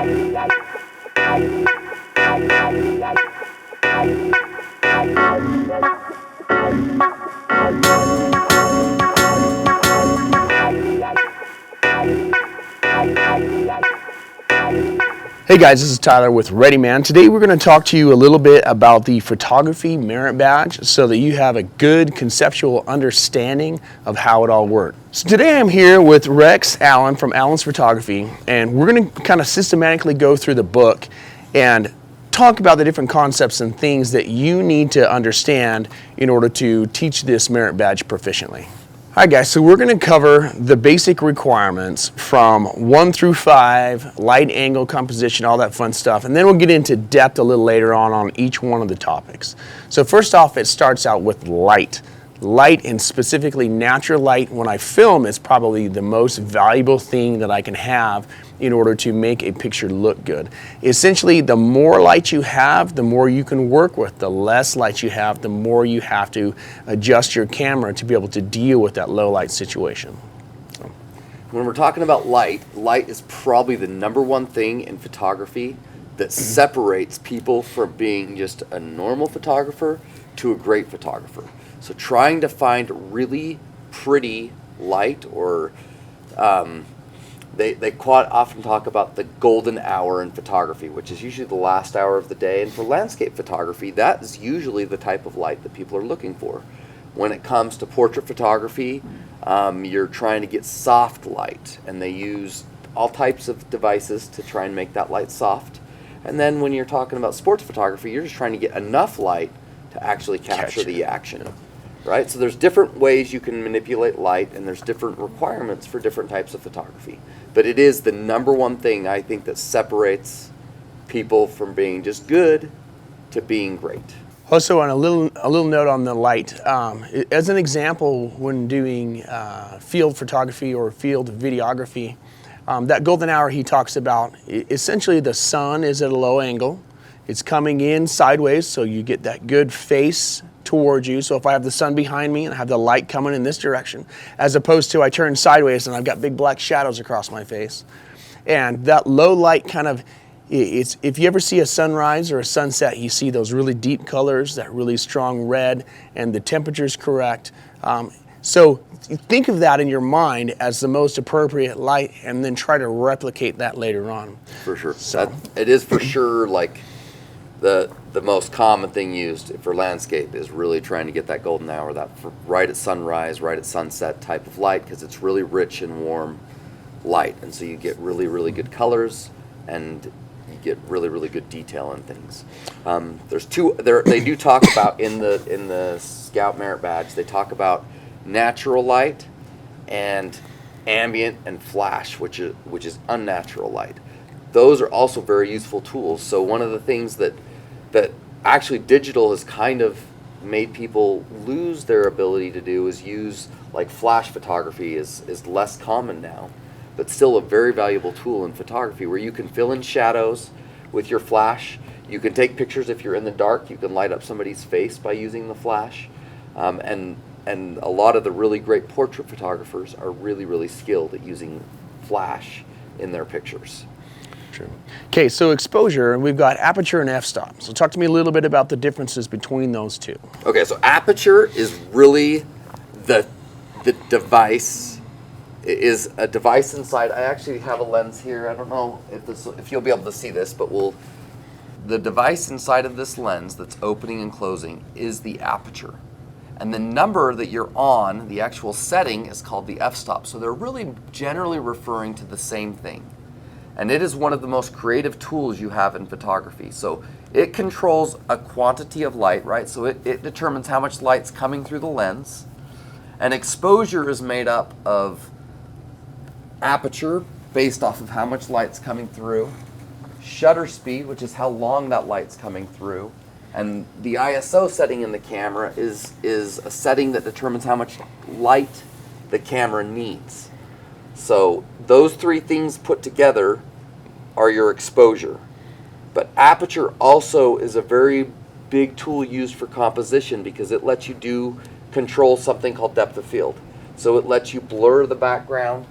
Hey guys, this is Tyler with ReadyMan. Today we're going to talk to you a little bit about the photography merit badge so that you have a good conceptual understanding of how it all works. So today I'm here with Rex Allen from Allen's Photography, and we're going to kind of systematically go through the book and talk about the different concepts and things that you need to understand in order to teach this merit badge proficiently. Hi guys, so we're going to cover the basic requirements from 1 through 5, light, angle, composition, all that fun stuff, and then we'll get into depth a little later on each one of the topics. So first off, it starts out with light. Light, and specifically natural light, when I film, is probably the most valuable thing that I can have in order to make a picture look good. Essentially, the more light you have, the more you can work with. The less light you have, the more you have to adjust your camera to be able to deal with that low light situation. When we're talking about light, light is probably the number one thing in photography that separates people from being just a normal photographer to a great photographer. So trying to find really pretty light, or they quite often talk about the golden hour in photography, which is usually the last hour of the day. And for landscape photography, that is usually the type of light that people are looking for. When it comes to portrait photography, you're trying to get soft light, and they use all types of devices to try and make that light soft. And then when you're talking about sports photography, you're just trying to get enough light to actually capture the action. Right? So there's different ways you can manipulate light, and there's different requirements for different types of photography. But it is the number one thing I think that separates people from being just good to being great. Also, on a little note on the light, as an example, when doing field photography or field videography, that golden hour he talks about, essentially the sun is at a low angle. It's coming in sideways, so you get that good face towards you. So if I have the sun behind me and I have the light coming in this direction, as opposed to I turn sideways and I've got big black shadows across my face. And that low light kind of, if you ever see a sunrise or a sunset, you see those really deep colors, that really strong red, and the temperature's correct. So think of that in your mind as the most appropriate light, and then try to replicate that later on. For sure. So it is for sure like the most common thing used for landscape is really trying to get that golden hour, that right at sunrise, right at sunset type of light, because it's really rich and warm light, and so you get really, really good colors, and you get really, really good detail in things. They do talk about in the Scout Merit Badge, they talk about natural light and ambient and flash, which is unnatural light. Those are also very useful tools. So one of the things that actually digital has kind of made people lose their ability to do is use, like, flash photography is less common now, but still a very valuable tool in photography, where you can fill in shadows with your flash. You can take pictures if you're in the dark. You can light up somebody's face by using the flash. And a lot of the really great portrait photographers are really, really skilled at using flash in their pictures. True. Okay, so exposure, and we've got aperture and f-stop. So talk to me a little bit about the differences between those two. Okay, so aperture is really the device. It is a device inside. I actually have a lens here. I don't know if you'll be able to see this, but the device inside of this lens that's opening and closing is the aperture. And the number that you're on, the actual setting, is called the f-stop. So they're really generally referring to the same thing. And it is one of the most creative tools you have in photography. So it controls a quantity of light, right? So it determines how much light's coming through the lens. And exposure is made up of aperture, based off of how much light's coming through, shutter speed, which is how long that light's coming through, and the ISO setting in the camera is a setting that determines how much light the camera needs. So those three things put together are your exposure. But aperture also is a very big tool used for composition, because it lets you control something called depth of field. So it lets you blur the background.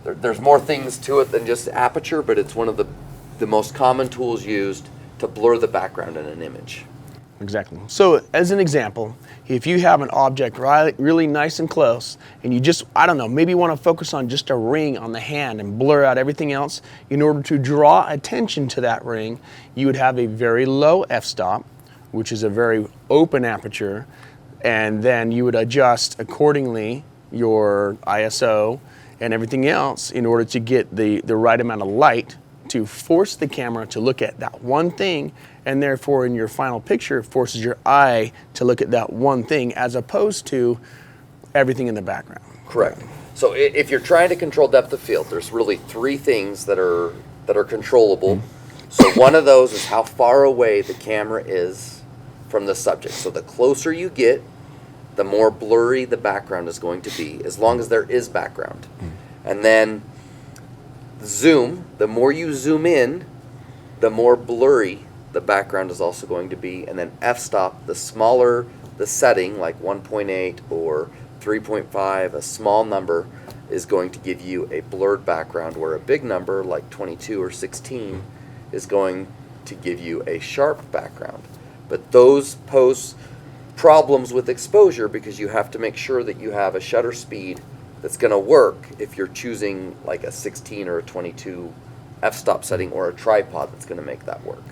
there's more things to it than just aperture, but it's one of the most common tools used to blur the background in an image. Exactly. So as an example, if you have an object really nice and close and you just, I don't know, maybe want to focus on just a ring on the hand and blur out everything else, in order to draw attention to that ring, you would have a very low f-stop, which is a very open aperture, and then you would adjust accordingly your ISO and everything else in order to get the right amount of light to force the camera to look at that one thing, and therefore in your final picture it forces your eye to look at that one thing as opposed to everything in the background. Correct. So if you're trying to control depth of field, there's really three things that are controllable. So one of those is how far away the camera is from the subject. So the closer you get, the more blurry the background is going to be, as long as there is background. And then zoom, the more you zoom in, the more blurry the background is also going to be. And then f-stop, the smaller the setting, like 1.8 or 3.5, a small number is going to give you a blurred background, where a big number like 22 or 16 is going to give you a sharp background. But those pose problems with exposure because you have to make sure that you have a shutter speed that's going to work if you're choosing like a 16 or a 22 f-stop setting, or a tripod that's going to make that work.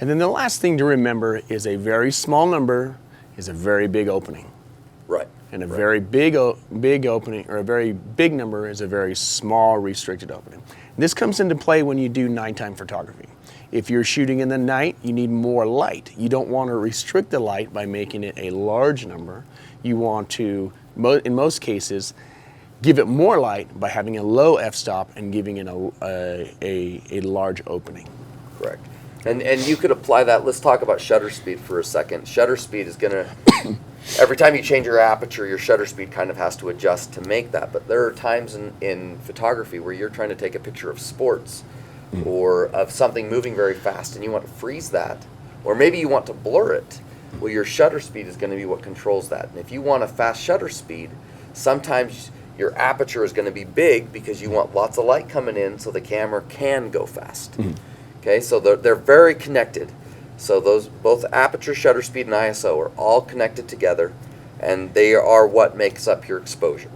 And then the last thing to remember is a very small number is a very big opening. Right. And a very big opening, or a very big number, is a very small restricted opening. This comes into play when you do nighttime photography. If you're shooting in the night, you need more light. You don't want to restrict the light by making it a large number. You want to, in most cases, give it more light by having a low f-stop and giving it a large opening. Correct. And you could apply that. Let's talk about shutter speed for a second. Shutter speed is going to, every time you change your aperture, your shutter speed kind of has to adjust to make that. But there are times in photography where you're trying to take a picture of sports or of something moving very fast, and you want to freeze that, or maybe you want to blur it. Well, your shutter speed is going to be what controls that. And if you want a fast shutter speed, sometimes your aperture is going to be big because you want lots of light coming in so the camera can go fast. Okay, so they're very connected. So those, both aperture, shutter speed, and ISO are all connected together, and they are what makes up your exposure.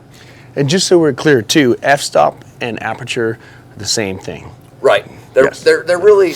And just so we're clear too, f-stop and aperture are the same thing. Right. Yes. They're really,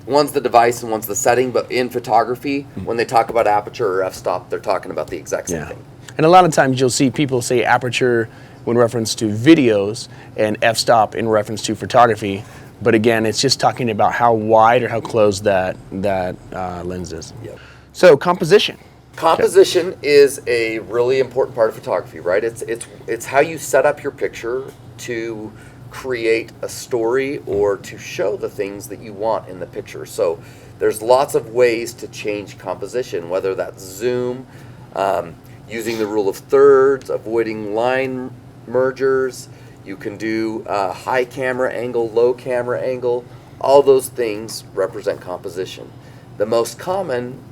one's the device and one's the setting, but in photography, when they talk about aperture or f-stop, they're talking about the exact same thing. And a lot of times you'll see people say aperture when reference to videos and f-stop in reference to photography. But again, it's just talking about how wide or how close that lens is. Yep. So composition. Composition is a really important part of photography, right? It's how you set up your picture to create a story or to show the things that you want in the picture. So there's lots of ways to change composition, whether that's zoom, using the rule of thirds, avoiding line mergers. You can do high camera angle, low camera angle. All those things represent composition. The most common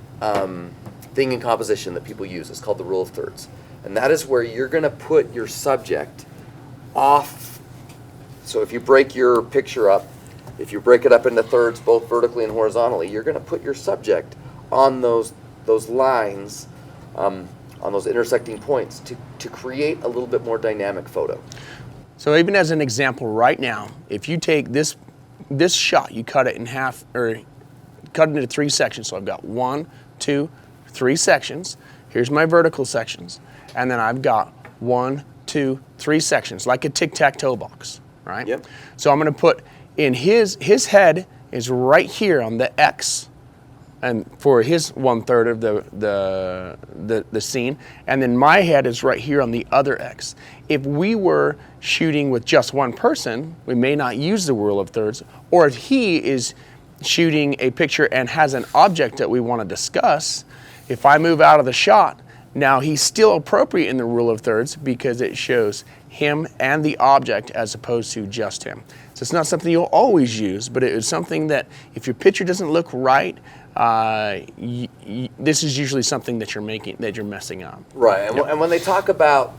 thing in composition that people use is called the rule of thirds. And that is where you're going to put your subject off. So if you break your picture up, if you break it up into thirds, both vertically and horizontally, you're going to put your subject on those lines, on those intersecting points to create a little bit more dynamic photo. So even as an example right now, if you take this shot, you cut it in half, or cut it into 3 sections. So I've got 1, 2, 3 sections. Here's my vertical sections. And then I've got 1, 2, 3 sections, like a tic-tac-toe box, right? Yep. So I'm gonna put in his head is right here on the X, and for his 1/3 of the scene, and then my head is right here on the other X. If we were shooting with just one person, we may not use the rule of thirds, or if he is shooting a picture and has an object that we want to discuss, if I move out of the shot, now he's still appropriate in the rule of thirds because it shows him and the object as opposed to just him. So it's not something you'll always use, but it is something that if your picture doesn't look right, this is usually something that you're messing up. Right, and when they talk about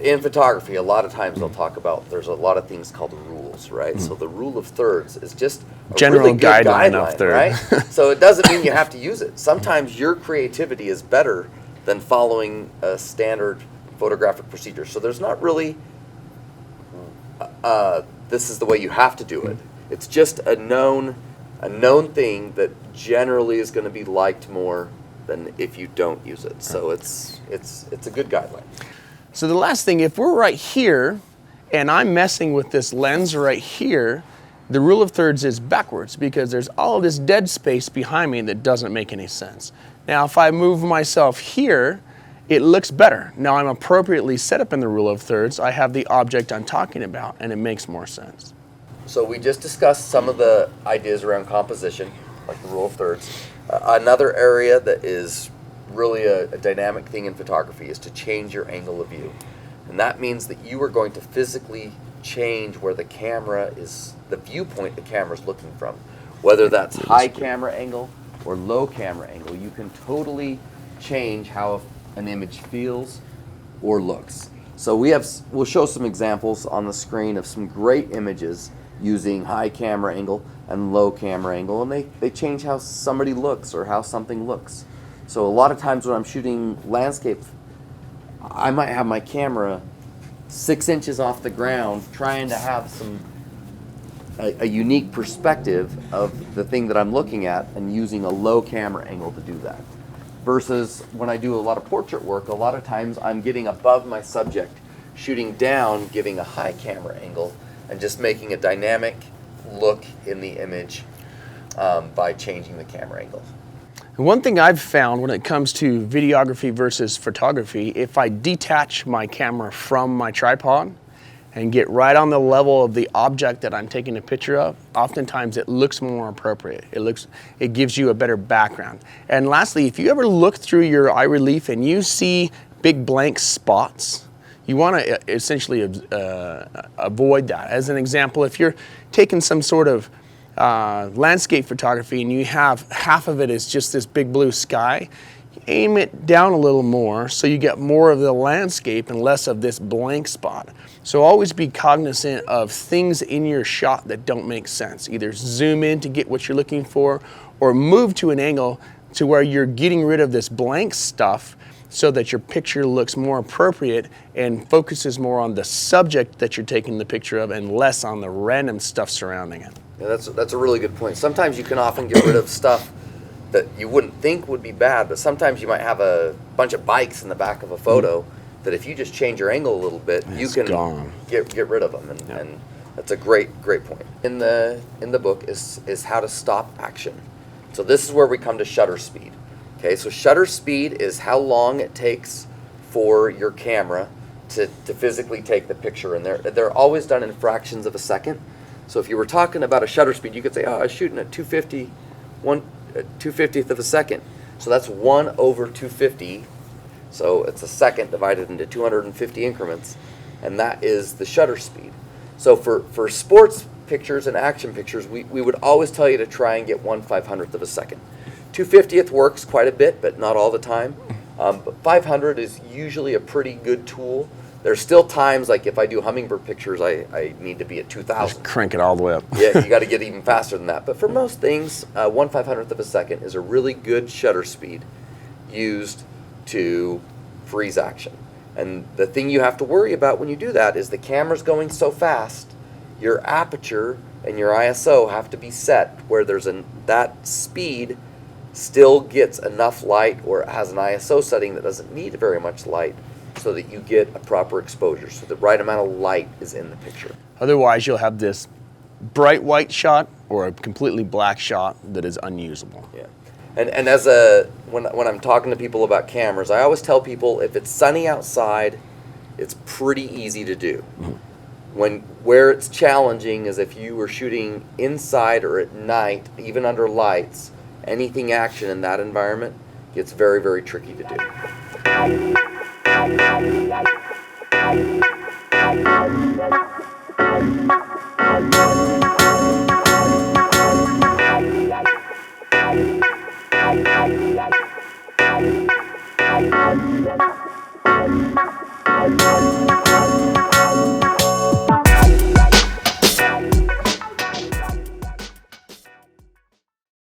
in photography, a lot of times they'll talk about there's a lot of things called rules, right? So the rule of thirds is just a General really good guideline of third. right? So it doesn't mean you have to use it. Sometimes your creativity is better than following a standard photographic procedure. So there's not really this is the way you have to do it. It's just a known thing that generally is going to be liked more than if you don't use it. So it's a good guideline. So the last thing, if we're right here and I'm messing with this lens right here, the rule of thirds is backwards because there's all of this dead space behind me that doesn't make any sense. Now, if I move myself here, it looks better. Now I'm appropriately set up in the rule of thirds. I have the object I'm talking about and it makes more sense. So we just discussed some of the ideas around composition, like the rule of thirds. Another area that is really a dynamic thing in photography is to change your angle of view. And that means that you are going to physically change where the camera is, the viewpoint the camera is looking from. Whether that's high camera angle or low camera angle, you can totally change how an image feels or looks. So we'll show some examples on the screen of some great images using high camera angle and low camera angle, and they change how somebody looks or how something looks. So a lot of times when I'm shooting landscape, I might have my camera 6 inches off the ground trying to have a unique perspective of the thing that I'm looking at and using a low camera angle to do that. Versus when I do a lot of portrait work, a lot of times I'm getting above my subject, shooting down, giving a high camera angle, and just making a dynamic look in the image by changing the camera angle. One thing I've found when it comes to videography versus photography, if I detach my camera from my tripod and get right on the level of the object that I'm taking a picture of, oftentimes it looks more appropriate. It gives you a better background. And lastly, if you ever look through your eye relief and you see big blank spots, you want to essentially avoid that. As an example, if you're taking some sort of landscape photography and you have half of it is just this big blue sky, aim it down a little more so you get more of the landscape and less of this blank spot. So always be cognizant of things in your shot that don't make sense. Either zoom in to get what you're looking for or move to an angle to where you're getting rid of this blank stuff so that your picture looks more appropriate and focuses more on the subject that you're taking the picture of and less on the random stuff surrounding it. Yeah, that's a really good point. Sometimes you can often get rid of stuff that you wouldn't think would be bad, but sometimes you might have a bunch of bikes in the back of a photo that if you just change your angle a little bit, you can get rid of them, and that's a great point. In the book is how to stop action. So this is where we come to shutter speed. Okay, so shutter speed is how long it takes for your camera to physically take the picture, and they're always done in fractions of a second. So if you were talking about a shutter speed, you could say, oh, I was shooting at 2/50th of a second. So that's 1/250. So it's a second divided into 250 increments, and that is the shutter speed. So for sports pictures and action pictures, we would always tell you to try and get 1/500th of a second. 2/50th works quite a bit, but not all the time. But 500 is usually a pretty good tool. There's still times, like if I do hummingbird pictures, I need to be at 2,000. Just crank it all the way up. Yeah, you got to get even faster than that. But for most things, 1/500th of a second is a really good shutter speed used to freeze action. And the thing you have to worry about when you do that is the camera's going so fast, your aperture and your ISO have to be set where that speed still gets enough light, or it has an ISO setting that doesn't need very much light, so that you get a proper exposure, so the right amount of light is in the picture. Otherwise, you'll have this bright white shot or a completely black shot that is unusable. Yeah, and when I'm talking to people about cameras, I always tell people if it's sunny outside, it's pretty easy to do. Where it's challenging is if you were shooting inside or at night, even under lights, anything action in that environment gets very, very tricky to do.